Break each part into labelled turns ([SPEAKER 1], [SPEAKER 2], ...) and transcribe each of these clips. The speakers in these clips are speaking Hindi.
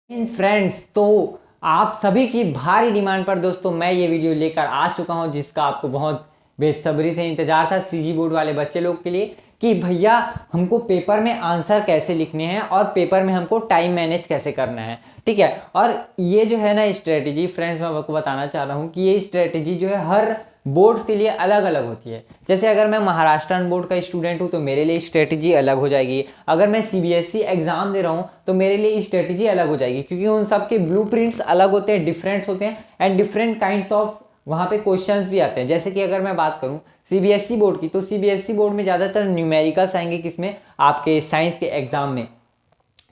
[SPEAKER 1] फ्रेंड्स, तो आप सभी की भारी डिमांड पर दोस्तों मैं ये वीडियो लेकर आ चुका हूँ जिसका आपको बहुत बेसब्री से इंतजार था सीजी बोर्ड वाले बच्चे लोग के लिए कि भैया हमको पेपर में आंसर कैसे लिखने हैं और पेपर में हमको टाइम मैनेज कैसे करना है। ठीक है, और ये जो है ना स्ट्रेटेजी फ्रेंड्स, मैं आपको बताना चाह रहा हूँ कि ये स्ट्रेटेजी जो है हर बोर्ड्स के लिए अलग अलग होती है। जैसे अगर मैं महाराष्ट्रन बोर्ड का स्टूडेंट हूँ तो मेरे लिए स्ट्रेटेजी अलग हो जाएगी। अगर मैं सीबीएसई एग्जाम दे रहा हूँ तो मेरे लिए स्ट्रेटेजी अलग हो जाएगी, क्योंकि उन सब के ब्लूप्रिंट्स अलग होते हैं, डिफरेंट होते हैं एंड डिफरेंट काइंड्स ऑफ वहाँ पे क्वेश्चंस भी आते हैं। जैसे कि अगर मैं बात करूँ सीबीएसई बोर्ड की, तो सीबीएसई बोर्ड में ज़्यादातर न्यूमेरिकल्स आएंगे किसमें, आपके साइंस के एग्जाम में,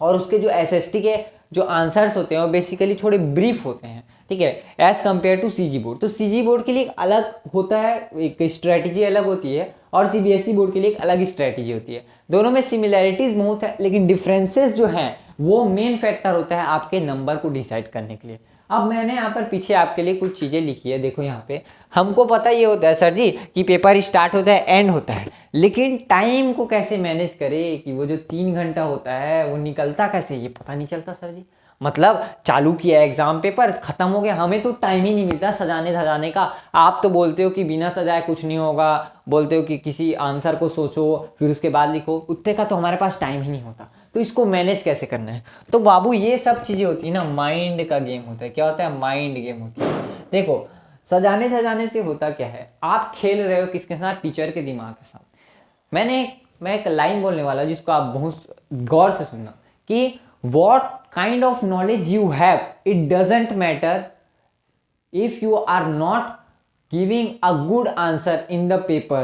[SPEAKER 1] और उसके जो एसएसटी के जो आंसर्स होते हैं वो बेसिकली थोड़े ब्रीफ होते हैं। ठीक है, as compare to CG board. तो सीजी बोर्ड के लिए एक अलग होता है, एक स्ट्रेटेजी अलग होती है, और सीबीएसई बोर्ड के लिए एक अलग स्ट्रेटेजी होती है। दोनों में सिमिलैरिटीज बहुत है, लेकिन डिफरेंसेस जो हैं वो मेन फैक्टर होता है आपके नंबर को डिसाइड करने के लिए। अब मैंने यहाँ पर पीछे आपके लिए कुछ चीज़ें लिखी है, देखो यहाँ पे। हमको पता ये होता है सर जी कि पेपर स्टार्ट होता है एंड होता है, लेकिन टाइम को कैसे मैनेज करें कि वो जो 3 घंटा होता है वो निकलता कैसे, ये पता नहीं चलता सर जी। मतलब चालू किया एग्जाम, पेपर खत्म हो गया, हमें तो टाइम ही नहीं मिलता सजाने धजाने का। आप तो बोलते हो कि बिना सजाए कुछ नहीं होगा, बोलते हो कि किसी आंसर को सोचो फिर उसके बाद लिखो, उतने का तो हमारे पास टाइम ही नहीं होता। तो इसको मैनेज कैसे करना है, तो बाबू ये सब चीज़ें होती है ना, माइंड का गेम होता है। क्या होता है, माइंड गेम होती है। देखो सजाने धजाने से होता क्या है, आप खेल रहे हो किसके साथ, टीचर के दिमाग के साथ। मैं एक लाइन बोलने वाला जिसको आप बहुत गौर से सुनना कि what kind of knowledge you have, it doesn't matter if you are not giving a good answer in the paper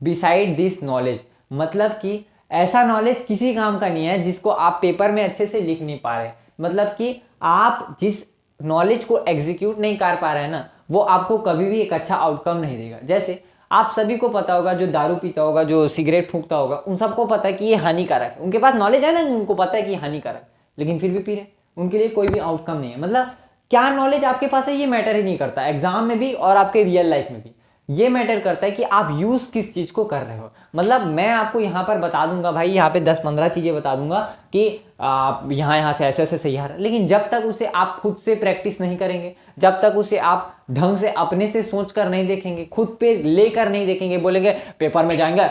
[SPEAKER 1] beside this knowledge। मतलब कि ऐसा नॉलेज किसी काम का नहीं है जिसको आप पेपर में अच्छे से लिख नहीं पा रहे। मतलब कि आप जिस नॉलेज को एग्जीक्यूट नहीं कर पा रहे हैं ना, वो आपको कभी भी एक अच्छा आउटकम नहीं देगा। जैसे आप सभी को पता होगा, जो दारू पीता होगा, जो सिगरेट फूंकता होगा, उन सबको पता है कि ये हानिकारक है। उनके पास नॉलेज है ना, उनको पता है कि ये हानिकारक है, लेकिन फिर भी पी रहे, उनके लिए कोई भी आउटकम नहीं है। मतलब क्या नॉलेज आपके पास है ये मैटर ही नहीं करता, एग्जाम में भी और आपके रियल लाइफ में भी। ये मैटर करता है कि आप यूज किस चीज को कर रहे हो। मतलब मैं आपको यहाँ पर बता दूंगा भाई, यहाँ पे 10-15 चीजें बता दूंगा कि आप यहाँ से ऐसे ऐसे सही आ रहा है, लेकिन जब तक उसे आप खुद से प्रैक्टिस नहीं करेंगे, जब तक उसे आप ढंग से अपने से सोच कर नहीं देखेंगे, खुद पे लेकर नहीं देखेंगे, बोलेंगे पेपर में जाएंगे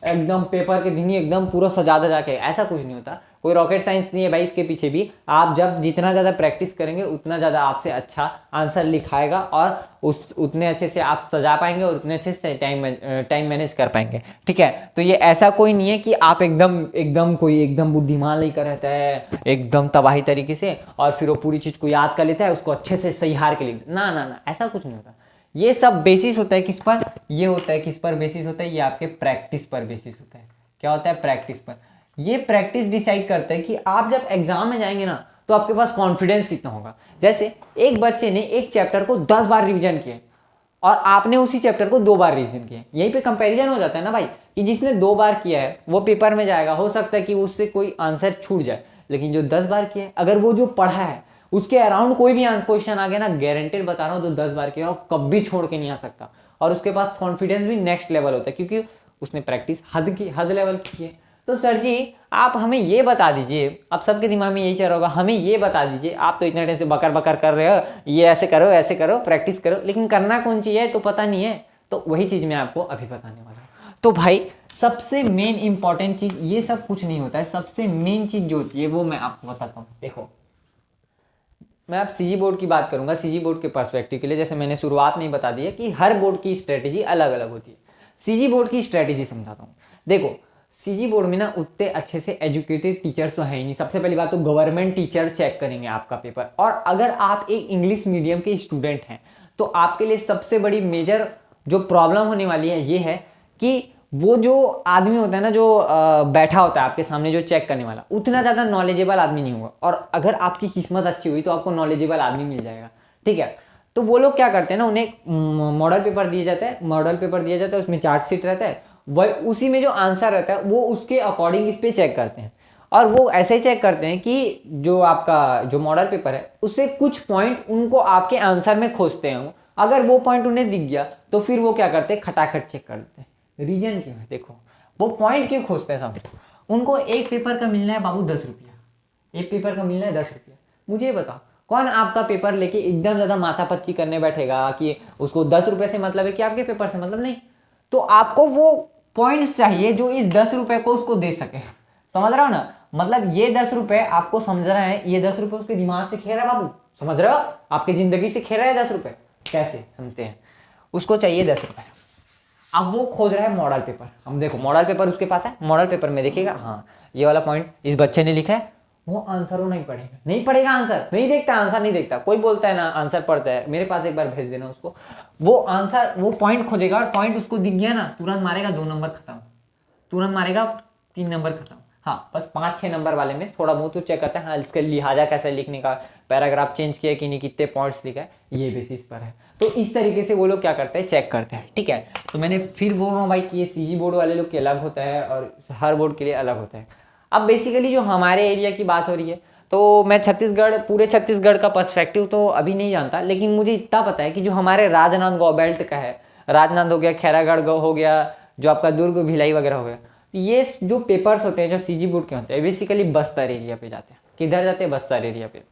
[SPEAKER 1] एकदम पेपर के दिन ही एकदम पूरा सजा धजा के, ऐसा कुछ नहीं होता। कोई रॉकेट साइंस नहीं है भाई इसके पीछे भी। आप जब जितना ज़्यादा प्रैक्टिस करेंगे उतना ज़्यादा आपसे अच्छा आंसर लिखाएगा, और उतने अच्छे से आप सजा पाएंगे और उतने अच्छे से टाइम मैनेज कर पाएंगे। ठीक है, तो ये ऐसा कोई नहीं है कि आप एकदम बुद्धिमान लेकर रहता है एकदम तबाही तरीके से, और फिर वो पूरी चीज़ को याद कर लेता है, उसको अच्छे से सही हार के लिख, ना ना ना, ऐसा कुछ नहीं होता। ये सब बेसिस होता है किस पर, ये होता है किस पर बेसिस होता है, ये आपके प्रैक्टिस पर बेसिस होता है। क्या होता है, प्रैक्टिस पर। ये प्रैक्टिस डिसाइड करता है कि आप जब एग्जाम में जाएंगे ना तो आपके पास कॉन्फिडेंस कितना होगा। जैसे एक बच्चे ने एक चैप्टर को 10 बार रिवीजन किया और आपने उसी चैप्टर को 2 बार रिवीजन किया, यहीं पे कंपैरिजन हो जाता है ना भाई, कि जिसने 2 बार किया है वो पेपर में जाएगा, हो सकता है कि उससे कोई आंसर छूट जाए, लेकिन जो 10 बार किया है, अगर वो जो पढ़ा है उसके अराउंड कोई भी क्वेश्चन आ गया ना, गारंटेड बता रहा हूँ, तो 10 बार किया और कभी छोड़ के नहीं आ सकता, और उसके पास कॉन्फिडेंस भी नेक्स्ट लेवल होता है, क्योंकि उसने प्रैक्टिस हद लेवल की है। तो सर जी आप हमें ये बता दीजिए, अब सबके दिमाग में यही चल रहा होगा, हमें ये बता दीजिए, आप तो इतने टाइम से बकर बकर कर रहे हो, ये ऐसे करो प्रैक्टिस करो, लेकिन करना कौन चीज़ है तो पता नहीं है। तो वही चीज़ मैं आपको अभी बताने वाला हूँ। तो भाई सबसे मेन इंपॉर्टेंट चीज़, ये सब कुछ नहीं होता है, सबसे मेन चीज़ जो होती है वो मैं आपको बताता हूँ। देखो मैं अब सीजी बोर्ड की बात करूंगा, सीजी बोर्ड के पर्सपेक्टिव के लिए। जैसे मैंने शुरुआत में ही बता दिया कि हर बोर्ड की स्ट्रेटेजी अलग अलग होती है। सीजी बोर्ड की स्ट्रेटेजी समझाता हूँ। देखो सीजी बोर्ड में ना उतने अच्छे से एजुकेटेड टीचर्स तो है ही नहीं। सबसे पहली बात तो गवर्नमेंट टीचर चेक करेंगे आपका पेपर, और अगर आप एक इंग्लिश मीडियम के स्टूडेंट हैं तो आपके लिए सबसे बड़ी मेजर जो प्रॉब्लम होने वाली है ये है कि वो जो आदमी होता है ना, जो बैठा होता है आपके सामने जो चेक करने वाला, उतना ज़्यादा नॉलेजेबल आदमी नहीं होगा, और अगर आपकी किस्मत अच्छी हुई तो आपको नॉलेजेबल आदमी मिल जाएगा। ठीक है, तो वो लोग क्या करते हैं ना, उन्हें मॉडल पेपर दिया जाता है, उसमें चार्ट शीट रहता है, वह उसी में जो आंसर रहता है वो उसके अकॉर्डिंग इस पर चेक करते हैं। और वो ऐसे ही चेक करते हैं कि जो आपका जो मॉडल पेपर है उससे कुछ पॉइंट उनको आपके आंसर में खोजते हैं। अगर वो पॉइंट उन्हें दिख गया तो फिर वो क्या करते हैं, खटाखट चेक कर देते हैं। रीजन क्यों है, देखो वो पॉइंट क्यों खोजते हैं, समझो। उनको एक पेपर का मिलना है बाबू 10 रुपया, एक पेपर का मिलना है 10 रुपया, मुझे बताओ कौन आपका पेपर लेके एकदम ज़्यादा माथापच्ची करने बैठेगा कि उसको 10 रुपये से मतलब है कि आपके पेपर से मतलब नहीं। तो आपको वो पॉइंट्स चाहिए जो इस 10 रुपये को उसको दे सके। समझ रहे हो ना, मतलब ये 10 रुपये आपको समझ रहे हैं, ये 10 रुपये उसके दिमाग से खेल रहा है बाबू, समझ रहे हो, आपकी जिंदगी से खेल रहा है 10 रुपये। कैसे समझते हैं, उसको चाहिए 10 रुपये। अब वो खोज रहा है मॉडल पेपर। हम देखो मॉडल पेपर उसके पास है, मॉडल पेपर में देखिएगा हाँ ये वाला पॉइंट इस बच्चे ने लिखा है, वो आंसर वो नहीं पढ़ेगा, नहीं पढ़ेगा आंसर, नहीं देखता आंसर, नहीं देखता। कोई बोलता है ना आंसर पढ़ता है, मेरे पास एक बार भेज देना उसको, वो आंसर वो पॉइंट खोजेगा और पॉइंट उसको दिख गया ना, तुरंत मारेगा 2 नंबर खत्म, तुरंत मारेगा 3 नंबर खत्म। हाँ बस 5-6 नंबर वाले में थोड़ा बहुत तो चेक करते हैं, हाँ इसका लिहाजा कैसे लिखने का, पैराग्राफ चेंज किया कि नहीं, कितने पॉइंट्स लिखा है, ये बेसिस पर है। तो इस तरीके से वो लोग क्या करते हैं, चेक करते हैं। ठीक है, तो मैंने फिर बोल रहा हूँ भाई कि ये सीजी बोर्ड वाले लोग के अलग होता है और हर बोर्ड के लिए अलग होता है। अब बेसिकली जो हमारे एरिया की बात हो रही है, तो मैं छत्तीसगढ़, पूरे छत्तीसगढ़ का पर्सपेक्टिव तो अभी नहीं जानता, लेकिन मुझे इतना पता है कि जो हमारे राजनांदगांव बेल्ट का है, राजनांद हो गया, खैरागढ़ हो गया, जो आपका दुर्ग भिलाई वगैरह हो गया, ये जो पेपर्स होते हैं जो सीजी बोर्ड के होते हैं बेसिकली बस्तर एरिया पे जाते हैं। किधर जाते हैं, बस्तर एरिया पे।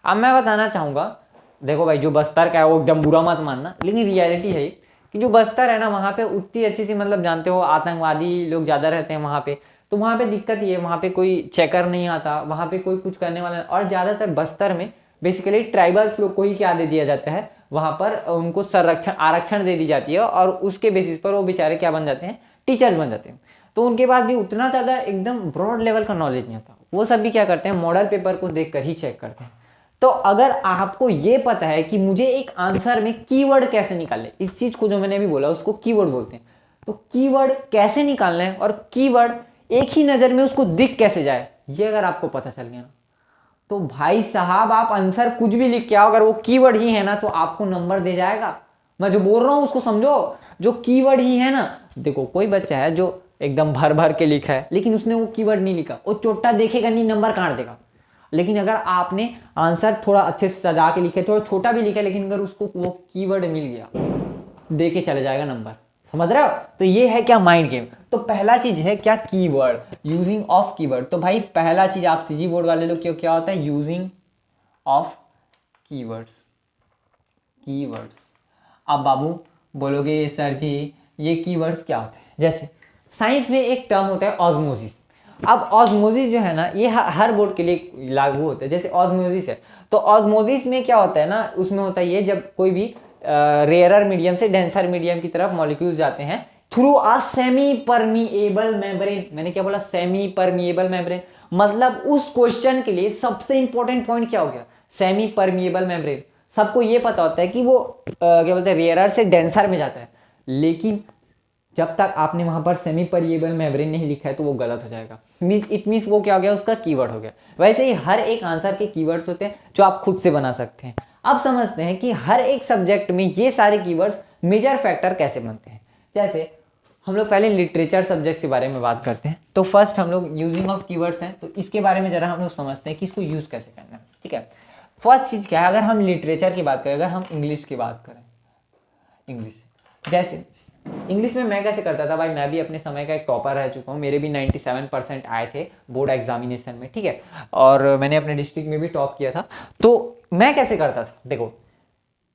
[SPEAKER 1] अब मैं बताना चाहूँगा, देखो भाई जो बस्तर का है वो एकदम बुरा मत मानना, लेकिन रियलिटी है कि जो बस्तर है ना वहाँ पे उतनी अच्छी सी, मतलब जानते हो आतंकवादी लोग ज़्यादा रहते हैं वहाँ पे, तो वहाँ पे दिक्कत ये है, वहाँ पे कोई चेकर नहीं आता, वहाँ पे कोई कुछ करने वाला, और ज़्यादातर बस्तर में बेसिकली ट्राइबल्स लोग को ही क्या दे दिया जाता है, वहाँ पर उनको संरक्षण आरक्षण दे दी जाती है, और उसके बेसिस पर वो बेचारे क्या बन जाते हैं, टीचर्स बन जाते हैं। तो उनके पास भी उतना ज़्यादा एकदम ब्रॉड लेवल का नॉलेज नहीं होता, वो सब भी क्या करते हैं, मॉडल पेपर को देख कर ही चेक करते हैं। तो अगर आपको ये पता है कि मुझे एक आंसर में कीवर्ड कैसे निकालने, इस चीज़ को जो मैंने अभी बोला उसको कीवर्ड बोलते हैं, तो कीवर्ड कैसे निकालना है और कीवर्ड एक ही नज़र में उसको दिख कैसे जाए, ये अगर आपको पता चल गया ना, तो भाई साहब आप आंसर कुछ भी लिख के आओ, अगर वो कीवर्ड ही है ना तो आपको नंबर दे जाएगा। मैं जो बोल रहा हूँ उसको समझो, जो कीवर्ड ही है ना, देखो कोई बच्चा है जो एकदम भर भर के लिखा है लेकिन उसने वो कीवर्ड नहीं लिखा, वो चोट्टा देखेगा नहीं, नंबर काट देगा। लेकिन अगर आपने आंसर थोड़ा अच्छे से सजा के लिखे, थोड़ा छोटा भी लिखा, लेकिन अगर उसको वो कीवर्ड मिल गया, दे के चले जाएगा नंबर। समझ रहे हो, तो ये है क्या, माइंड गेम। तो पहला चीज है क्या, कीवर्ड, यूजिंग ऑफ कीवर्ड। तो भाई पहला चीज आप सीजी बोर्ड वाले लोग क्या होता है, यूजिंग ऑफ कीवर्ड्स, कीवर्ड्स। अब बाबू बोलोगे सर जी ये कीवर्ड्स क्या होते हैं, जैसे साइंस में एक टर्म होता है ऑस्मोसिस। अब ऑस्मोसिस जो है ना ये हर बोर्ड के लिए लागू होता है। जैसे ऑस्मोसिस है, तो ऑस्मोसिस में क्या होता है ना, उसमें होता है ये, जब कोई भी रेयरर मीडियम से डेंसर मीडियम की तरफ मॉलिक्यूल्स जाते हैं through a semi permeable membrane. मैंने क्या बोला, सेमी परमिएबल मेम्ब्रेन, मतलब उस क्वेश्चन के लिए सबसे इंपॉर्टेंट पॉइंट क्या हो गया, सेमी परमिएबल मेम्ब्रेन। सबको ये पता होता है कि वो क्या बोलते हैं, रेयरर से डेंसर में जाता है, लेकिन जब तक आपने वहां पर सेमी परमिएबल मेम्ब्रेन नहीं लिखा है तो वो गलत हो जाएगा। इट मीन्स वो क्या हो गया, उसका कीवर्ड हो गया। वैसे ही हर एक आंसर के कीवर्ड्स होते हैं जो आप खुद से बना सकते हैं। अब समझते हैं कि हर एक सब्जेक्ट में ये सारे कीवर्ड्स मेजर फैक्टर कैसे बनते हैं। जैसे हम लोग पहले लिटरेचर सब्जेक्ट के बारे में बात करते हैं, तो फर्स्ट हम लोग यूजिंग ऑफ कीवर्ड्स हैं, तो इसके बारे में जरा हम लोग समझते हैं कि इसको यूज कैसे करना है। ठीक है, फर्स्ट चीज क्या है, अगर हम लिटरेचर की बात करें, अगर हम इंग्लिश की बात करें, इंग्लिश, जैसे इंग्लिश में मैं कैसे करता था भाई, मैं भी अपने समय का एक टॉपर रह चुका हूँ, मेरे भी 97% आए थे बोर्ड एग्जामिनेशन में। ठीक है, और मैंने अपने डिस्ट्रिक्ट में भी टॉप किया था। तो मैं कैसे करता था, देखो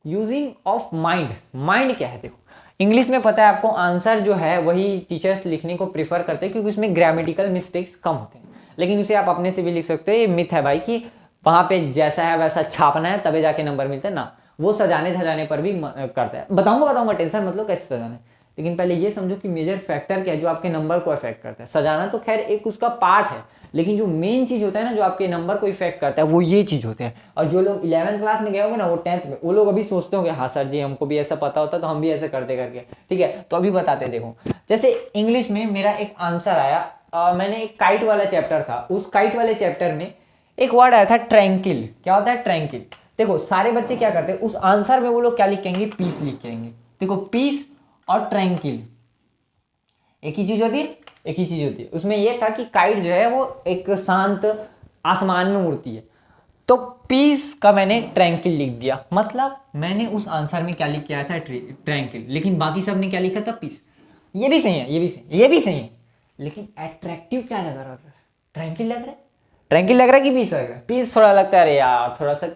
[SPEAKER 1] यूजिंग ऑफ माइंड, माइंड क्या है, देखो इंग्लिश में पता है आपको आंसर जो है वही टीचर्स लिखने को प्रीफर करते हैं क्योंकि उसमें ग्रामेटिकल मिस्टेक्स कम होते हैं, लेकिन उसे आप अपने से भी लिख सकते हो। ये मिथ है भाई कि वहां पे जैसा है वैसा छापना है तबे जाके नंबर मिलते हैं ना, वो सजाने धजाने पर भी करता है। बताऊंगा टेंशन मतलब कैसे सजाना है, लेकिन पहले ये समझो कि मेजर फैक्टर क्या है जो आपके नंबर को अफेक्ट करता है। सजाना तो खैर एक उसका पार्ट है, लेकिन जो मेन चीज होता है ना जो आपके नंबर को इफेक्ट करता है वो ये चीज होते हैं। और जो लोग 11th क्लास में गए होंगे ना, वो 10th में, वो लोग अभी सोचते होंगे हाँ सर जी हमको भी ऐसा पता होता तो हम भी ऐसे करते करके। ठीक है, तो अभी बताते देखो, जैसे इंग्लिश में मेरा एक आंसर आया, मैंने एक काइट वाला चैप्टर था, उस काइट वाले चैप्टर में एक वर्ड आया था ट्रैंकिल। क्या होता है ट्रैंकिल, देखो सारे बच्चे क्या करते हैं उस आंसर में वो लोग क्या लिखेंगे, पीस लिखेंगे। देखो पीस और ट्रैंकिल एक ही चीज होती है, एक ही चीज होती है। उसमें यह था कि काइट जो है वो एक शांत आसमान में उड़ती है, तो पीस का मैंने ट्रैंकिल लिख दिया, मतलब मैंने उस आंसर में क्या लिख के आया था ट्रैंकिल, लेकिन बाकी सब ने क्या लिखा था पीस। ये भी सही है, ये भी सही है, ये भी सही है, लेकिन अट्रैक्टिव क्या लग रहा है, ट्रैंकिल लग रहा है। ट्रैंकिल लग रहा है कि पीस लग रहा है? पीस थोड़ा लगता है, अरे यार थोड़ा सा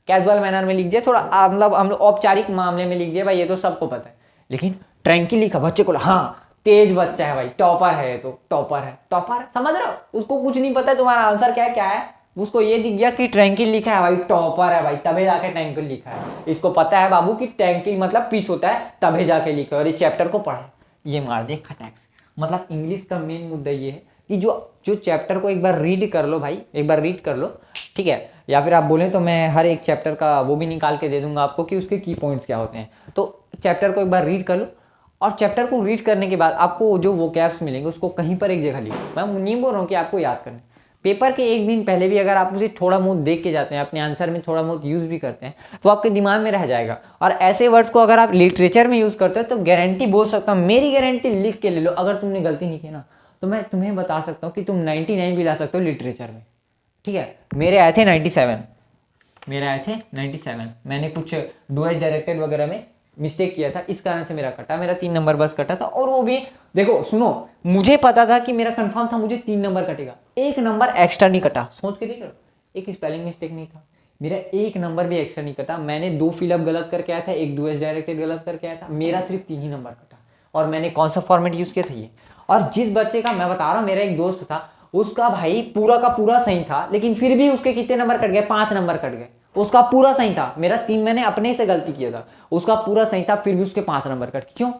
[SPEAKER 1] कैजुअल मैनर में लिख दिया, थोड़ा मतलब हम लोग औपचारिक मामले में लिख दिया भाई, ये तो सबको पता है। लेकिन ट्रैंकिल लिखा बच्चे को, हाँ तेज बच्चा है भाई, टॉपर है, तो टॉपर है, टॉपर समझ रहे हो, उसको कुछ नहीं पता है तुम्हारा आंसर क्या है क्या है, उसको ये दिख गया कि ट्रैंकिल लिखा है भाई, टॉपर है भाई, तभी जाके ट्रैंकिल लिखा है। इसको पता है बाबू कि ट्रैंकिल मतलब पीस होता है, तभी जाके लिखा है, और ये चैप्टर को पढ़ा, ये मार दे खटैक से। मतलब इंग्लिश का मेन मुद्दा ये है कि जो जो चैप्टर को एक बार रीड कर लो भाई, एक बार रीड कर लो, ठीक है, या फिर आप बोलें तो मैं हर एक चैप्टर का वो भी निकाल के दे दूंगा आपको कि उसके की पॉइंट्स क्या होते हैं। तो चैप्टर को एक बार रीड कर लो, और चैप्टर को रीड करने के बाद आपको जो वोकैब्स मिलेंगे उसको कहीं पर एक जगह लिखो। मैं नहीं बोल रहा हूँ कि आपको याद करना, पेपर के एक दिन पहले भी अगर आप उसे थोड़ा बहुत देख के जाते हैं, अपने आंसर में थोड़ा बहुत यूज़ भी करते हैं, तो आपके दिमाग में रह जाएगा। और ऐसे वर्ड्स को अगर आप लिटरेचर में यूज़ करते हो तो गारंटी बोल सकता हूँ, मेरी गारंटी लिख के ले लो, अगर तुमने गलती नहीं की ना तो मैं तुम्हें बता सकता हूँ कि तुम 99 भी ला सकते हो लिटरेचर में, ठीक है। मेरे आए थे 97, मेरे आए थे 97, मैंने कुछ डुएट डायरेक्टेड वगैरह में मिस्टेक किया था, इस कारण से मेरा कटा, मेरा 3 नंबर बस कटा था। और वो भी देखो सुनो, मुझे पता था कि मेरा कंफर्म था मुझे 3 नंबर कटेगा, 1 नंबर एक्स्ट्रा नहीं कटा, सोच के देख लो, एक स्पेलिंग मिस्टेक नहीं था, मेरा 1 नंबर भी एक्स्ट्रा नहीं कटा। मैंने 2 फिलअप गलत करके आया था, 1 डुएट डायरेक्टेड गलत करके आया था, मेरा सिर्फ 3 ही नंबर कटा। और मैंने कौन सा फॉर्मेट यूज किया था ये, और जिस बच्चे का मैं बता रहा हूँ, मेरा एक दोस्त था, उसका भाई पूरा का पूरा सही था, लेकिन फिर भी उसके कितने नंबर कट गए, 5 नंबर कट गए। उसका पूरा सही था, मेरा 3 मैंने अपने से गलती किया था, उसका पूरा सही था, फिर भी उसके 5 नंबर कट। क्यों?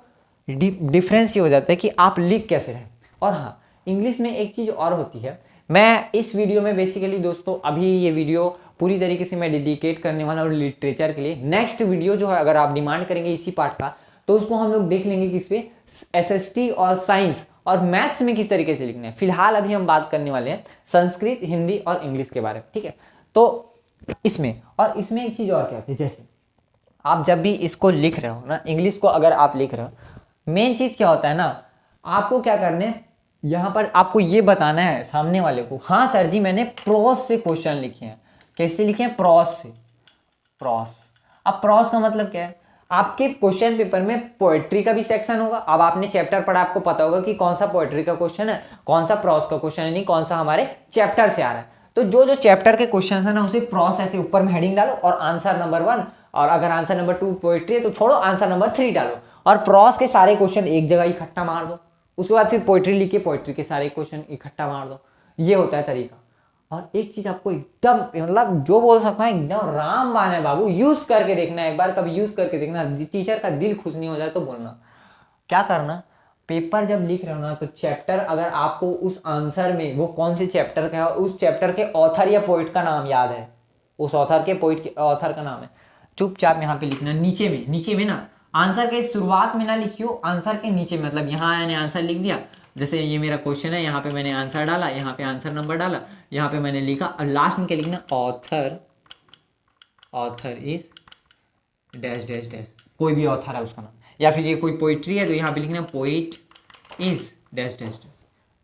[SPEAKER 1] डिफरेंस ये हो जाता है कि आप लिख कैसे रहे। और हाँ, इंग्लिश में एक चीज़ और होती है, मैं इस वीडियो में बेसिकली दोस्तों अभी ये वीडियो पूरी तरीके से मैं डेडिकेट करने वाला हूँ लिटरेचर के लिए। नेक्स्ट वीडियो जो है अगर आप डिमांड करेंगे इसी पार्ट का, तो उसको हम लोग देख लेंगे किस पे, एसएसटी और साइंस और मैथ्स में किस तरीके से लिखना है। फिलहाल अभी हम बात करने वाले हैं संस्कृत, हिंदी और इंग्लिश के बारे में, ठीक है। तो इसमें एक चीज़ और क्या होती है, जैसे आप जब भी इसको लिख रहे हो ना, इंग्लिश को अगर आप लिख रहे हो, मेन चीज़ क्या होता है ना, आपको क्या करना है, यहाँ पर आपको ये बताना है सामने वाले को, हाँ सर जी मैंने प्रोस से क्वेश्चन लिखे हैं। कैसे लिखे हैं? प्रोस से। प्रोस, अब प्रोस का मतलब क्या है, आपके क्वेश्चन पेपर में पोएट्री का भी सेक्शन होगा। अब आपने चैप्टर पढ़ा, आपको पता होगा कि कौन सा पोएट्री का क्वेश्चन है, कौन सा प्रोस का क्वेश्चन है, नहीं कौन सा हमारे चैप्टर से आ रहा है। तो जो जो चैप्टर के क्वेश्चन है ना, उसे प्रोस ऐसे ऊपर में हेडिंग डालो, और आंसर नंबर 1, और अगर आंसर नंबर 2 पोएट्री है तो छोड़ो, आंसर नंबर 3 डालो, और प्रोस के सारे क्वेश्चन एक जगह इकट्ठा मार दो। उसके बाद फिर पोएट्री लिख के पोएट्री के सारे क्वेश्चन इकट्ठा मार दो। ये होता है तरीका। और एक चीज आपको एकदम मतलब जो बोल सकता है एकदम रामबाण है बाबू, यूज करके देखना, एक बार कभी यूज करके देखना, टीचर का दिल खुश नहीं हो जाए तो बोलना। क्या करना, पेपर जब लिख रहे हो ना, तो चैप्टर अगर आपको उस आंसर में वो कौन से चैप्टर का है, उस चैप्टर के ऑथर या पोइट का नाम याद है, उस ऑथर के पोइट के ऑथर का नाम है, चुपचाप यहाँ पे लिखना। नीचे में ना, आंसर के शुरुआत में ना लिखियो, आंसर के नीचे, मतलब यहाँ मैंने आंसर लिख दिया, जैसे ये मेरा क्वेश्चन है, यहाँ पे मैंने आंसर डाला, यहाँ पे आंसर नंबर डाला, यहाँ पे मैंने लिखा, और लास्ट में क्या लिखना, author is dash dash dash, कोई भी ऑथर है उसका नाम, या फिर ये कोई पोइट्री है तो यहाँ पे लिखना poet is dash dash dash.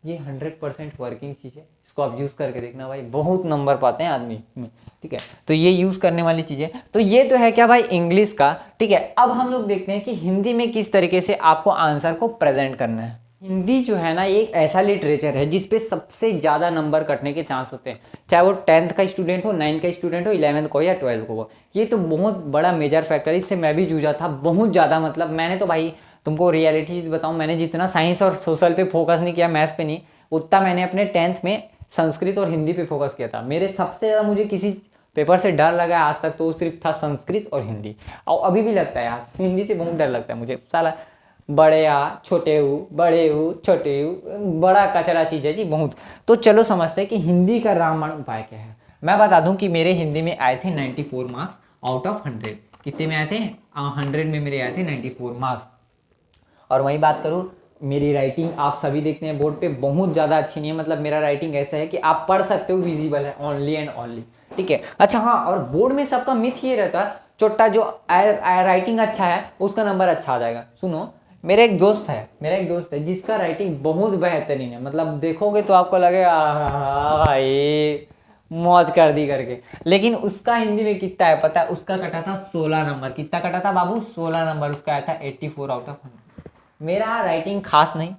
[SPEAKER 1] ये 100% वर्किंग चीज़ है, इसको आप यूज़ करके देखना भाई, बहुत नंबर पाते हैं आदमी में, ठीक है। तो ये यूज़ करने वाली चीज़ें, तो ये तो है क्या भाई इंग्लिश का, ठीक है। अब हम लोग देखते हैं कि हिंदी में किस तरीके से आपको आंसर को प्रेजेंट करना है। हिंदी जो है ना, एक ऐसा लिटरेचर है जिसपे सबसे ज़्यादा नंबर कटने के चांस होते हैं, चाहे वो 10th का स्टूडेंट हो, 9th का स्टूडेंट हो, 11th को या 12th को हो। ये तो बहुत बड़ा मेजर फैक्टर है, इससे मैं भी जूझा था बहुत ज़्यादा। मतलब मैंने तो भाई तुमको रियलिटी चीज़ बताऊँ, मैंने जितना साइंस और सोशल पे फोकस नहीं किया, मैथ्स पे नहीं, उतना मैंने अपने 10th में संस्कृत और हिंदी पे फोकस किया था। मेरे सबसे ज़्यादा मुझे किसी पेपर से डर लगा आज तक तो सिर्फ था संस्कृत और हिंदी, और अभी भी लगता है यार, हिंदी से बहुत डर लगता है मुझे। साला बड़े आ छोटे हूँ, बड़े हूँ छोटे हूँ, बड़ा कचरा चीज़ है जी बहुत। तो चलो समझते हैं कि हिंदी का रामबाण उपाय क्या है। मैं बता दूं कि मेरे हिंदी में आए थे 94 मार्क्स आउट ऑफ 100। कितने में आए थे? 100 में मेरे आए थे 94 मार्क्स। और वही बात करूँ, मेरी राइटिंग आप सभी देखते हैं बोर्ड पे बहुत ज़्यादा अच्छी नहीं है, मतलब मेरा राइटिंग ऐसा है कि आप पढ़ सकते हो, विजिबल है ओनली एंड ओनली, ठीक है। अच्छा हाँ, और बोर्ड में सबका मिथ ये रहता है छोटा जो राइटिंग अच्छा है उसका नंबर अच्छा आ जाएगा। सुनो, मेरा एक दोस्त है जिसका राइटिंग बहुत बेहतरीन है, मतलब देखोगे तो आपको लगेगा भाई मौज कर दी करके, लेकिन उसका हिंदी में कितना है पता है? उसका कटा था 16 नंबर। कितना कटा था बाबू? 16 नंबर। उसका आया था 84 आउट ऑफ 100। मेरा राइटिंग खास नहीं,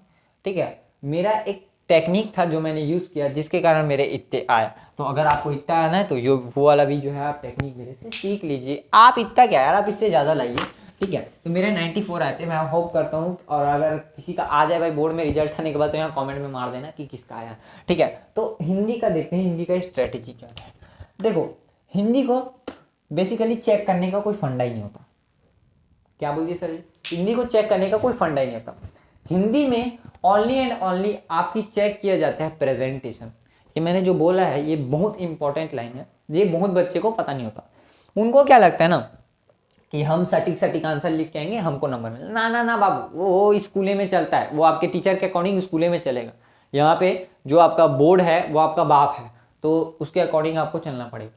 [SPEAKER 1] ठीक है, मेरा एक टेक्निक था जो मैंने यूज़ किया जिसके कारण मेरे इतने आया। तो अगर आपको इतना आना है तो यो वो वाला भी जो है आप टेक्निक मेरे से सीख लीजिए। आप इतना क्या यार, आप इससे ज़्यादा लाइए, ठीक है। तो मेरे 94 आए थे, मैं होप करता हूँ, और अगर किसी का आ जाए भाई बोर्ड में रिजल्ट आने के बाद तो यहाँ कमेंट में मार देना कि किसका आया, ठीक है। तो हिंदी का देखते हैं, हिंदी का स्ट्रेटेजी क्या है। देखो, हिंदी को बेसिकली चेक करने का कोई फंडा ही नहीं होता। क्या बोल दिए सर जी? हिंदी को चेक करने का कोई फंडा ही नहीं होता। हिंदी में ओनली एंड ओनली आपकी चेक किया जाता है प्रेजेंटेशन। ये मैंने जो बोला है ये बहुत इंपॉर्टेंट लाइन है, ये बहुत बच्चे को पता नहीं होता। उनको क्या लगता है ना कि हम सटीक सटीक आंसर लिख के आएंगे हमको नंबर मिले, ना ना ना बाबू, वो स्कूले में चलता है, वो आपके टीचर के अकॉर्डिंग स्कूले में चलेगा। यहाँ पे जो आपका बोर्ड है वो आपका बाप है, तो उसके अकॉर्डिंग आपको चलना पड़ेगा।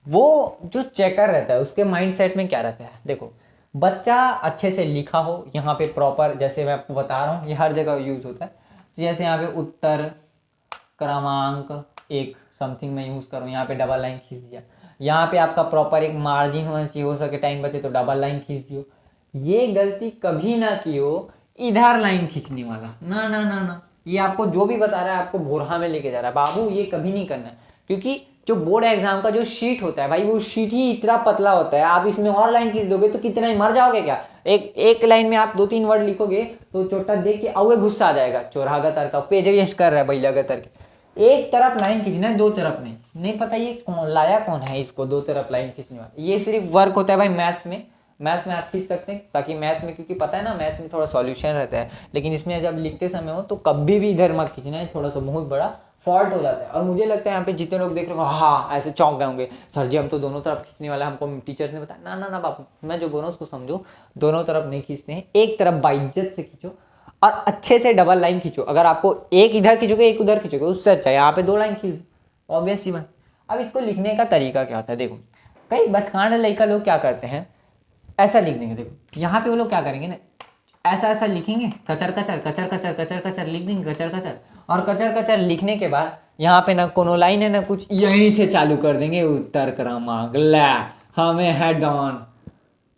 [SPEAKER 1] वो जो चेकर रहता है उसके माइंड सेट में क्या रहता है, देखो बच्चा अच्छे से लिखा हो, यहाँ पे प्रॉपर, जैसे मैं आपको बता रहा हूँ ये हर जगह यूज होता है। जैसे यहाँ पे उत्तर क्रमांक एक समथिंग मैं यूज़ करूँ, यहाँ पे डबल लाइन खींच दिया। यहाँ पे आपका प्रॉपर एक मार्जिन होना चाहिए, हो सके टाइम बचे तो डबल लाइन खींच दियो। ये गलती कभी ना कियो इधर लाइन खींचने वाला, ना ना ना ना, ये आपको जो भी बता रहा है आपको भोरहा में लेके जा रहा है बाबू, ये कभी नहीं करना है। क्योंकि जो बोर्ड एग्जाम का जो शीट होता है भाई, वो शीट ही इतना पतला होता है, आप इसमें और लाइन खींच दोगे तो कितना ही मर जाओगे क्या। एक लाइन में आप 2-3 वर्ड लिखोगे तो चोटा देख के अवे गुस्सा आ जाएगा, चोरहा गतर का पेज वेस्ट कर रहा है भैया गतर के। एक तरफ लाइन खींचना है, दो तरफ नहीं पता ये कौन लाया, कौन है इसको दो तरफ लाइन खींचने वाला। ये सिर्फ वर्क होता है भाई मैथ्स में, मैथ्स में आप खींच सकते हैं, ताकि मैथ्स में, क्योंकि पता है ना मैथ्स में थोड़ा सॉल्यूशन रहता है, लेकिन इसमें जब लिखते समय हो तो कभी भी इधर मत खींचना है, थोड़ा सा बहुत बड़ा फॉल्ट हो जाता है। और मुझे लगता है यहाँ पे जितने लोग देख रहे हो हाँ ऐसे चौंक गए होंगे, सर जी हम तो दोनों तरफ खींचने वाला है, हमको टीचर्स ने बताया। ना ना ना बापू, मैं जो बोल रहा हूँ उसको समझो, दोनों तरफ नहीं खींचते हैं, एक तरफ बाइज्जत से खींचो और अच्छे से डबल लाइन खींचो। अगर आपको एक इधर खींचोगे एक उधर खींचोगे उससे अच्छा यहाँ पे 2 लाइन खींच, ऑब्वियस सी बात। अब इसको लिखने का तरीका क्या होता है, देखो कई बचकाने लड़का लोग क्या करते हैं, ऐसा लिख देंगे। देखो यहाँ पे वो लोग क्या करेंगे ना, ऐसा ऐसा लिखेंगे, कचर कचर कचर कचर कचर कचर लिख देंगे, कचर कचर। और कचर कचर लिखने के बाद यहाँ पे ना कोनो लाइन है ना कुछ, यहीं से चालू कर देंगे उत्तर क्रमांक ला हमें हेड ऑन।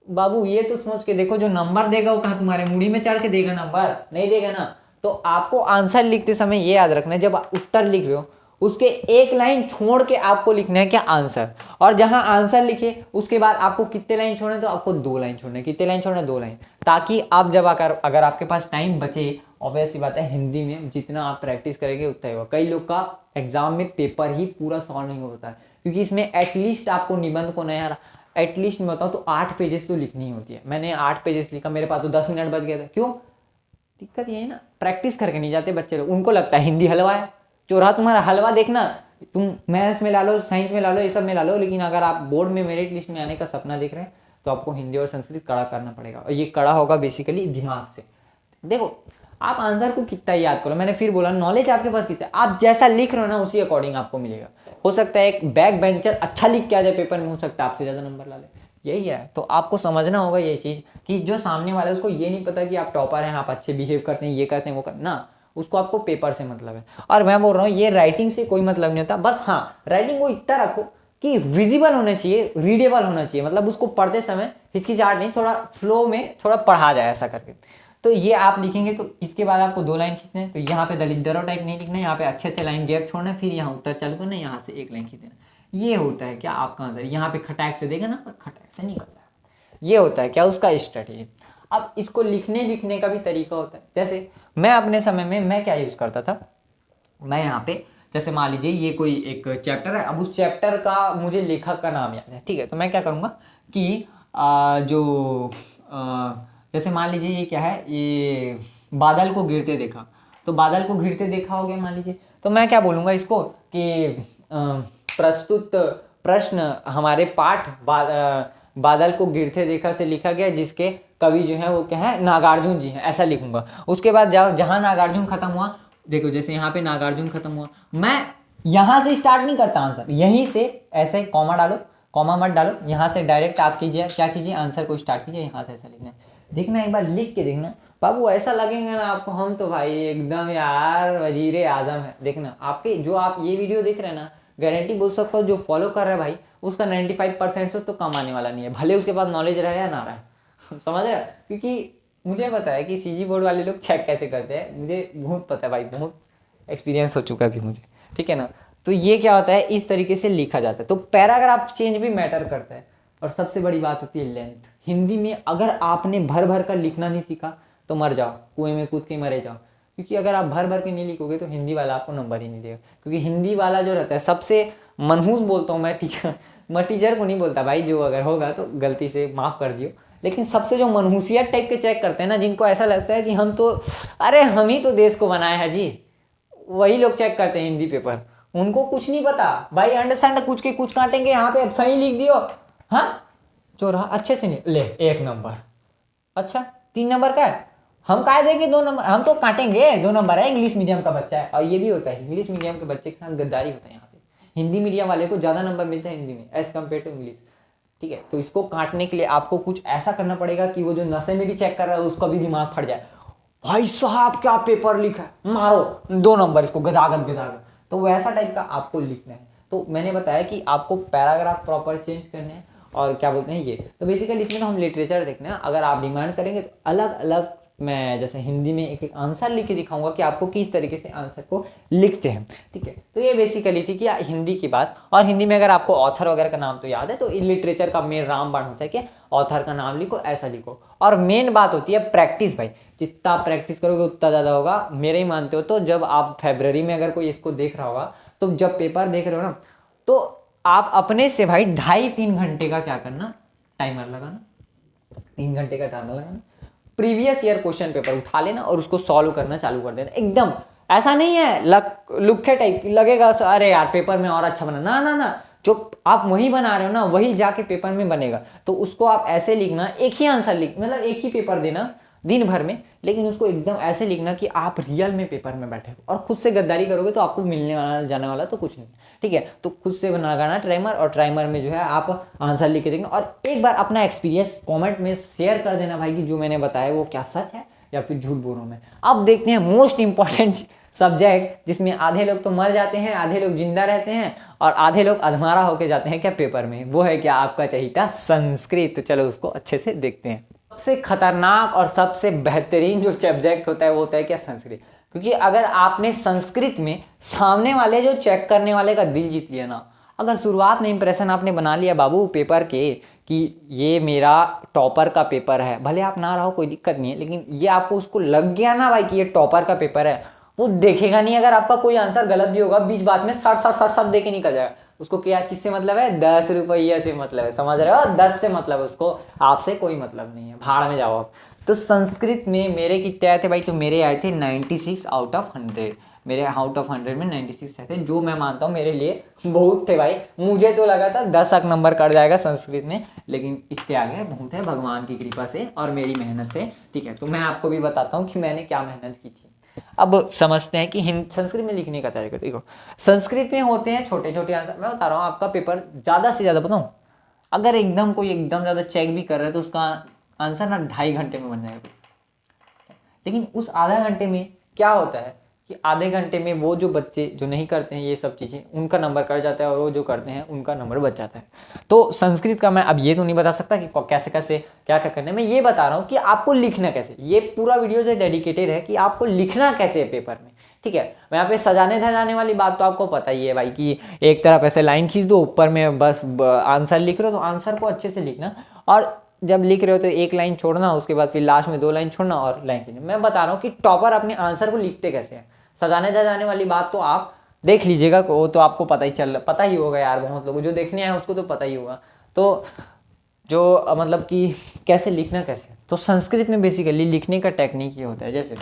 [SPEAKER 1] बाबू ये तो सोच के देखो, जो नंबर देगा वो कहाँ तुम्हारे मुड़ी में चढ़ के देगा, नंबर नहीं देगा ना। तो आपको आंसर लिखते समय ये याद रखना है, जब आप उत्तर लिख रहे हो उसके एक लाइन छोड़ के आपको लिखना है क्या आंसर, और जहां आंसर लिखे उसके बाद आपको कितने लाइन छोड़ने, तो आपको 2 लाइन छोड़ने, कितने लाइन छोड़ने, 2 लाइन, ताकि आप जब अगर आपके पास टाइम बचे, ऑब्वियस सी बात है हिंदी में जितना आप प्रैक्टिस करेंगे उतना ही होगा। कई लोग का एग्जाम में पेपर ही पूरा सॉल्व नहीं होता है, क्योंकि इसमें एटलीस्ट आपको निबंध को नया एटलीस्ट मैं बताऊँ तो 8 पेजेस तो लिखनी होती है। मैंने 8 पेजेस लिखा, मेरे पास तो 10 मिनट बच गया था। क्यों? दिक्कत ये है ना, प्रैक्टिस करके नहीं जाते बच्चे लोग, उनको लगता है हिंदी हलवा है। चोरा तुम्हारा हलवा देखना, तुम मैथ्स में ला लो, साइंस में ला लो, ये सब में ला लो, लेकिन अगर आप बोर्ड में मेरिट लिस्ट में आने का सपना देख रहे हैं तो आपको हिंदी और संस्कृत कड़ा करना पड़ेगा, और ये कड़ा होगा बेसिकली दिमाग से। देखो आप आंसर को कितना याद करो, मैंने फिर बोला नॉलेज आपके पास कितना है, आप जैसा लिख रहे हो ना उसी अकॉर्डिंग आपको मिलेगा। हो सकता है एक बैक बेंचर अच्छा लिख के आ जाए पेपर में, हो सकता है आपसे ज़्यादा नंबर ला ले, यही है। तो आपको समझना होगा ये चीज़ कि जो सामने वाला है उसको ये नहीं पता कि आप टॉपर हैं, आप अच्छे बिहेव करते हैं, ये करते हैं वो करते ना, उसको आपको पेपर से मतलब है। और मैं बोल रहा हूँ ये राइटिंग से कोई मतलब नहीं होता, बस हाँ राइटिंग को इतना रखो कि विजिबल होना चाहिए, रीडेबल होना चाहिए, मतलब उसको पढ़ते समय हिचकिचाहट नहीं, थोड़ा फ्लो में थोड़ा पढ़ा जाए ऐसा करके। तो ये आप लिखेंगे तो इसके बाद आपको 2 लाइन खींचना है, तो यहाँ पे दलिद्रों टाइप नहीं लिखना है, यहाँ पे अच्छे से लाइन गैप छोड़ना है, फिर यहाँ उत्तर चालू करना है, यहाँ से 1 लाइन खींचना है। ये होता है क्या आपका आंसर, यहाँ पे खटाक से देगा ना, पर खटाक से निकल जाएगा। ये होता है क्या उसका स्ट्रेटेजी। अब इसको लिखने का भी तरीका होता है। जैसे मैं अपने समय में मैं क्या यूज़ करता था, मैं यहाँ पे जैसे मान लीजिए ये कोई एक चैप्टर है, अब उस चैप्टर का मुझे लेखक का नाम याद है, ठीक है, तो मैं क्या करूँगा कि जैसे मान लीजिए ये क्या है, ये बादल को गिरते देखा, तो बादल को गिरते देखा हो गया मान लीजिए, तो मैं क्या बोलूँगा इसको कि प्रस्तुत प्रश्न हमारे पाठ बादल को गिरते देखा से लिखा गया, जिसके कवि जो है वो क्या है, नागार्जुन जी हैं, ऐसा लिखूंगा। उसके बाद जहाँ नागार्जुन खत्म हुआ, देखो जैसे यहाँ पे नागार्जुन खत्म हुआ, मैं यहाँ से स्टार्ट नहीं करता आंसर, यहीं से ऐसे कॉमा डालो, कॉमा मत डालो, यहाँ से डायरेक्ट आप कीजिए क्या कीजिए, आंसर को स्टार्ट कीजिए, यहाँ से ऐसा लिखना है। देखना एक बार लिख के देखना बाबू, ऐसा लगेगा ना आपको हम तो भाई एकदम यार वजीरे आजम है। देखना आपके जो आप ये वीडियो देख रहे हैं ना, गारंटी बोल सकता हूँ जो फॉलो कर रहा है भाई उसका 95% से तो कम आने वाला नहीं है, भले उसके पास नॉलेज रहे या ना रहे। समझ रहे? क्योंकि मुझे पता है कि सीजी बोर्ड वाले लोग चेक कैसे करते हैं, मुझे बहुत पता है भाई, बहुत एक्सपीरियंस हो चुका है भी मुझे, ठीक है ना। तो ये क्या होता है, इस तरीके से लिखा जाता है। तो पैराग्राफ चेंज भी मैटर करता है। और सबसे बड़ी बात होती है लेंथ। हिंदी में अगर आपने भर भर कर लिखना नहीं सीखा तो मर जाओ, कुएं में कूद के मरे जाओ। क्योंकि अगर आप भर भर के नहीं लिखोगे तो हिंदी वाला आपको नंबर ही नहीं देगा। क्योंकि हिंदी वाला जो रहता है सबसे मनहूस, बोलता हूँ मैं टीचर को नहीं बोलता भाई, जो अगर होगा तो गलती से माफ़ कर दियो। लेकिन सबसे जो मनहूसियत टाइप के चेक करते हैं ना, जिनको ऐसा लगता है कि हम तो, अरे हम ही तो देश को बनाए हैं जी, वही लोग चेक करते हैं हिंदी पेपर। उनको कुछ नहीं पता भाई, अंडरस्टैंड कुछ के कुछ काटेंगे यहाँ पे, अब सही लिख दियो, हाँ जो रहा अच्छे से नहीं ले 1 नंबर, अच्छा 3 नंबर का है, हम कहा देंगे 2 नंबर, हम तो काटेंगे 2 नंबर है, इंग्लिश मीडियम का बच्चा है। और ये भी होता है, इंग्लिश मीडियम के बच्चे के साथ गद्दारी होता है यहाँ पे। हिंदी मीडियम वाले को ज़्यादा नंबर मिलते हैं हिंदी में एज कम्पेयर टू इंग्लिश, ठीक है। तो इसको काटने के लिए आपको कुछ ऐसा करना पड़ेगा कि वो जो नशे में भी चेक कर रहा है उसका भी दिमाग फट जाए, भाई साहब क्या पेपर लिखा है, मारो 2 नंबर इसको, गदागद गदागद। तो वैसा टाइप का आपको लिखना है। तो मैंने बताया कि आपको पैराग्राफ प्रॉपर चेंज करने हैं और क्या बोलते हैं ये। तो बेसिकली इसमें तो हम लिटरेचर देखना है। अगर आप डिमांड करेंगे तो अलग अलग, मैं जैसे हिंदी में एक एक आंसर लिख के दिखाऊंगा कि आपको किस तरीके से आंसर को लिखते हैं, ठीक है। तो ये बेसिकली थी कि हिंदी की बात। और हिंदी में अगर आपको ऑथर वगैरह का नाम तो याद है, तो लिटरेचर का मेन रामबाण होता है कि ऑथर का नाम लिखो, ऐसा लिखो। और मेन बात होती है प्रैक्टिस भाई, जितना प्रैक्टिस करोगे उतना ज़्यादा होगा। मेरे ही मानते हो तो जब आप फरवरी में अगर कोई इसको देख रहा होगा, तो जब पेपर देख रहे हो ना, तो आप अपने से भाई 2.5-3 घंटे का क्या करना, टाइमर लगाना, 3 घंटे का टाइमर लगाना, प्रीवियस ईयर क्वेश्चन पेपर उठा लेना और उसको सॉल्व करना चालू कर देना। एकदम ऐसा नहीं है लुक्खे टाइप लगेगा, अरे यार पेपर में और अच्छा बना, ना ना ना, जो आप वही बना रहे हो ना वही जाके पेपर में बनेगा। तो उसको आप ऐसे लिखना, एक ही आंसर लिख, मतलब एक ही पेपर देना दिन भर में, लेकिन उसको एकदम ऐसे लिखना कि आप रियल में पेपर में बैठे हो। और खुद से गद्दारी करोगे तो आपको मिलने वाला जाने वाला तो कुछ नहीं, ठीक है। तो खुद से बनाना ट्राइमर, और ट्राइमर में जो है आप आंसर लिख के देखना। और एक बार अपना एक्सपीरियंस कमेंट में शेयर कर देना भाई कि जो मैंने बताया वो क्या सच है या फिर झूठ बोल रहा हूँ मैं। अब देखते हैं मोस्ट इंपॉर्टेंट सब्जेक्ट, जिसमें आधे लोग तो मर जाते हैं, आधे लोग जिंदा रहते हैं और आधे लोग अधमारा होके जाते हैं क्या पेपर में, वो है क्या आपका चहीता संस्कृत। तो चलो उसको अच्छे से देखते हैं। सबसे खतरनाक और सबसे बेहतरीन जो सब्जेक्ट होता है वो होता है क्या, संस्कृत। क्योंकि अगर आपने संस्कृत में सामने वाले जो चेक करने वाले का दिल जीत लिया ना, अगर शुरुआत में इंप्रेशन आपने बना लिया बाबू पेपर के कि ये मेरा टॉपर का पेपर है, भले आप ना रहो कोई दिक्कत नहीं है, लेकिन ये आपको उसको लग गया ना भाई कि ये टॉपर का पेपर है, वो देखेगा नहीं अगर आपका कोई आंसर गलत भी होगा, बीच बात में सट सट सट सट दे के निकल जाएगा। उसको क्या किससे मतलब है, 10 रुपये से मतलब है, समझ रहे हो, 10 से मतलब है उसको, आपसे कोई मतलब नहीं है, भाड़ में जाओ आप। तो संस्कृत में मेरे कितने आए थे भाई, तो मेरे आए थे 96 आउट ऑफ 100। मेरे आउट ऑफ 100 में 96 आए थे, जो मैं मानता हूँ मेरे लिए बहुत थे भाई। मुझे तो लगा था 10 अंक नंबर कट जाएगा संस्कृत में, लेकिन इतने आ गए, बहुत है भगवान की कृपा से और मेरी मेहनत से, ठीक है। तो मैं आपको भी बताता हूँ कि मैंने क्या मेहनत की थी। अब समझते हैं कि संस्कृत में लिखने का तरीका। देखो संस्कृत में होते हैं छोटे छोटे आंसर। मैं बता रहा हूँ आपका पेपर ज़्यादा से ज़्यादा बताऊँ, अगर एकदम कोई एकदम ज़्यादा चेक भी कर रहा है तो उसका आंसर ना 2.5 घंटे में बन जाएगा। लेकिन उस आधा घंटे में क्या होता है कि आधे घंटे में वो जो बच्चे जो नहीं करते हैं ये सब चीज़ें, उनका नंबर कट जाता है और वो जो करते हैं उनका नंबर बच जाता है। तो संस्कृत का मैं अब ये तो नहीं बता सकता कि कैसे कैसे क्या क्या करना है, मैं ये बता रहा हूँ कि आपको लिखना कैसे। ये पूरा वीडियो जो डेडिकेटेड है कि आपको लिखना कैसे है पेपर में, ठीक है। मैं यहाँ पे सजाने धजाने वाली बात तो आपको पता ही है भाई कि एक तरफ ऐसे लाइन खींच दो, ऊपर में बस आंसर लिख रहे हो, तो आंसर को अच्छे से लिखना। और जब लिख रहे हो तो एक लाइन छोड़ना, उसके बाद फिर लास्ट में 2 लाइन छोड़ना और लाइन खींचना। मैं बता रहा हूँ कि टॉपर अपने आंसर को लिखते कैसे हैं। सजाने धजाने वाली बात तो आप देख लीजिएगा, वो तो आपको पता ही होगा यार, बहुत लोग जो देखने आए उसको तो पता ही होगा। तो जो मतलब कि कैसे लिखना कैसे, तो संस्कृत में बेसिकली लिखने का टेक्निक ये होता है। जैसे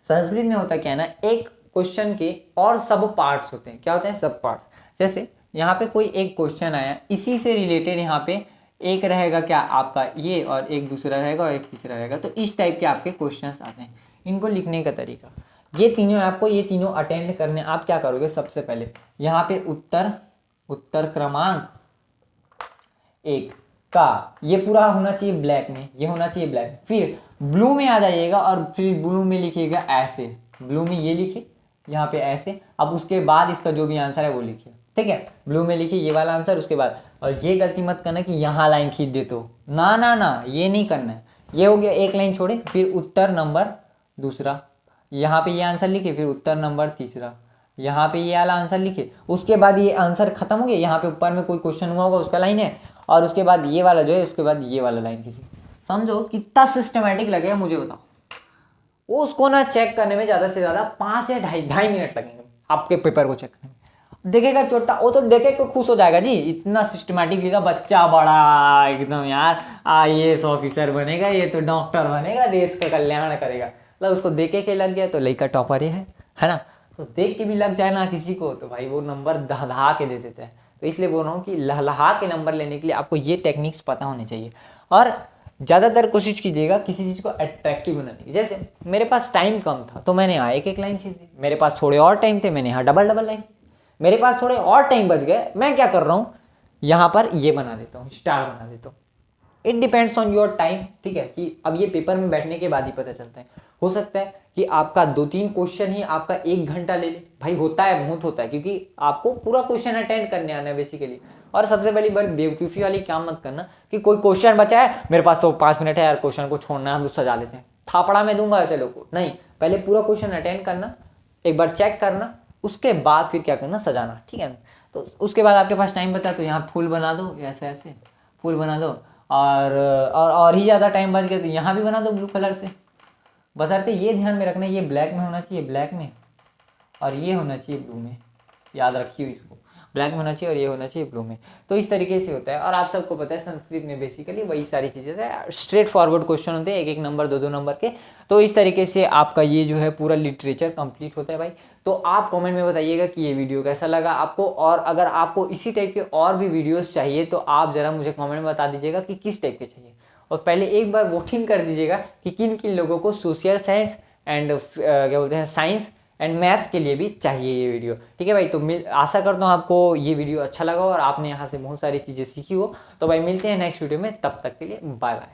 [SPEAKER 1] संस्कृत में होता क्या है ना, एक क्वेश्चन के और सब पार्ट्स होते हैं। क्या होते हैं, सब पार्ट्स। जैसे यहाँ पे कोई एक क्वेश्चन आया, इसी से रिलेटेड यहाँ पे एक रहेगा क्या आपका ये, और एक दूसरा रहेगा और एक तीसरा रहेगा। तो इस टाइप के आपके क्वेश्चंस आते हैं। इनको लिखने का तरीका ये तीनों, आपको ये तीनों अटेंड करने, आप क्या करोगे, सबसे पहले यहाँ पे उत्तर क्रमांक 1 का ये पूरा होना चाहिए ब्लैक में, ये होना चाहिए ब्लैक। फिर ब्लू में आ जाइएगा और फिर ब्लू में लिखिएगा ऐसे, ब्लू में ये लिखिए यहाँ पे ऐसे। अब उसके बाद इसका जो भी आंसर है वो लिखिए, ठीक है। ब्लू में लिखिए ये वाला आंसर, उसके बाद, और ये गलती मत करना कि यहाँ लाइन खींच दे, तो ना, ये नहीं करना है। ये हो गया, एक लाइन छोड़े, फिर उत्तर नंबर दूसरा, यहाँ पे ये आंसर लिखे, फिर उत्तर नंबर तीसरा, यहाँ पे ये वाला आंसर लिखे, उसके बाद ये आंसर खत्म हो गया, यहाँ पे ऊपर में कोई क्वेश्चन हुआ होगा उसका लाइन है, और उसके बाद ये वाला जो है, उसके बाद ये वाला लाइन किसी। समझो कितना सिस्टमेटिक लगेगा मुझे बताओ। उसको ना चेक करने में ज़्यादा से ज़्यादा 5 या ढाई मिनट लगेंगे आपके पेपर को चेक करने में। देखेगा छोटा, वो तो देखे तो खुश हो जाएगा जी, इतना सिस्टमेटिक लिखा, बच्चा बड़ा एकदम यार IAS ऑफिसर बनेगा, ये तो डॉक्टर बनेगा, देश का कल्याण करेगा। मतलब उसको देखे के लग गया तो लड़का टॉपर है ना। तो देख के भी लग जाए ना किसी को तो भाई वो नंबर दहा के दे देता है। तो इसलिए बोल रहा हूँ कि लहलहा के नंबर लेने के लिए आपको ये टेक्निक्स पता होने चाहिए, और ज़्यादातर कोशिश कीजिएगा किसी चीज़ को अट्रैक्टिव बनाने की। जैसे मेरे पास टाइम कम था तो मैंने यहाँ एक लाइन खींच दी, मेरे पास थोड़े और टाइम थे मैंने यहाँ डबल लाइन, मेरे पास थोड़े और टाइम बच गए, मैं क्या कर रहा हूँ यहाँ पर ये बना देता हूँ, स्टार बना देता हूँ। It depends on your time, ठीक है। कि अब ये पेपर में बैठने के बाद ही पता चलता है। हो सकता है कि आपका 2-3 क्वेश्चन ही आपका 1 घंटा ले ले, भाई होता है, बहुत होता है, क्योंकि आपको पूरा क्वेश्चन अटेंड करने आना है बेसिकली। और सबसे पहली बार बेवकूफ़ी वाली काम मत करना कि कोई क्वेश्चन बचा है, मेरे पास तो 5 मिनट है यार, क्वेश्चन को छोड़ना है, हम सजा लेते हैं, थापड़ा में दूंगा ऐसे लोग को। नहीं, पहले पूरा क्वेश्चन अटेंड करना, एक बार चेक करना, उसके बाद फिर क्या करना, सजाना, ठीक है ना। तो उसके बाद आपके पास टाइम बचा तो यहाँ फूल बना दो, ऐसे ऐसे फूल बना दो, और ही ज़्यादा टाइम बच गया तो यहाँ भी बना दो ब्लू कलर से। बशर्ते ये ध्यान में रखना, ये ब्लैक में होना चाहिए, ब्लैक में, और ये होना चाहिए ब्लू में, याद रखिए इसको, ब्लैक में होना चाहिए और ये होना चाहिए ब्लू में। तो इस तरीके से होता है। और आप सबको पता है संस्कृत में बेसिकली वही सारी चीज़ें हैं, स्ट्रेट फॉरवर्ड क्वेश्चन होते हैं, 1-1 नंबर 2-2 नंबर के। तो इस तरीके से आपका ये जो है पूरा लिटरेचर कंप्लीट होता है भाई। तो आप कमेंट में बताइएगा कि ये वीडियो कैसा लगा आपको, और अगर आपको इसी टाइप के और भी वीडियोस चाहिए तो आप ज़रा मुझे कमेंट में बता दीजिएगा कि किस टाइप के चाहिए। और पहले एक बार वोटिंग कर दीजिएगा कि किन किन लोगों को सोशल साइंस एंड क्या बोलते हैं साइंस एंड मैथ्स के लिए भी चाहिए ये वीडियो, ठीक है भाई। तो आशा करता हूँ आपको ये वीडियो अच्छा लगा और आपने यहाँ से बहुत सारी चीज़ें सीखी हो। तो भाई मिलते हैं नेक्स्ट वीडियो में, तब तक के लिए बाय बाय।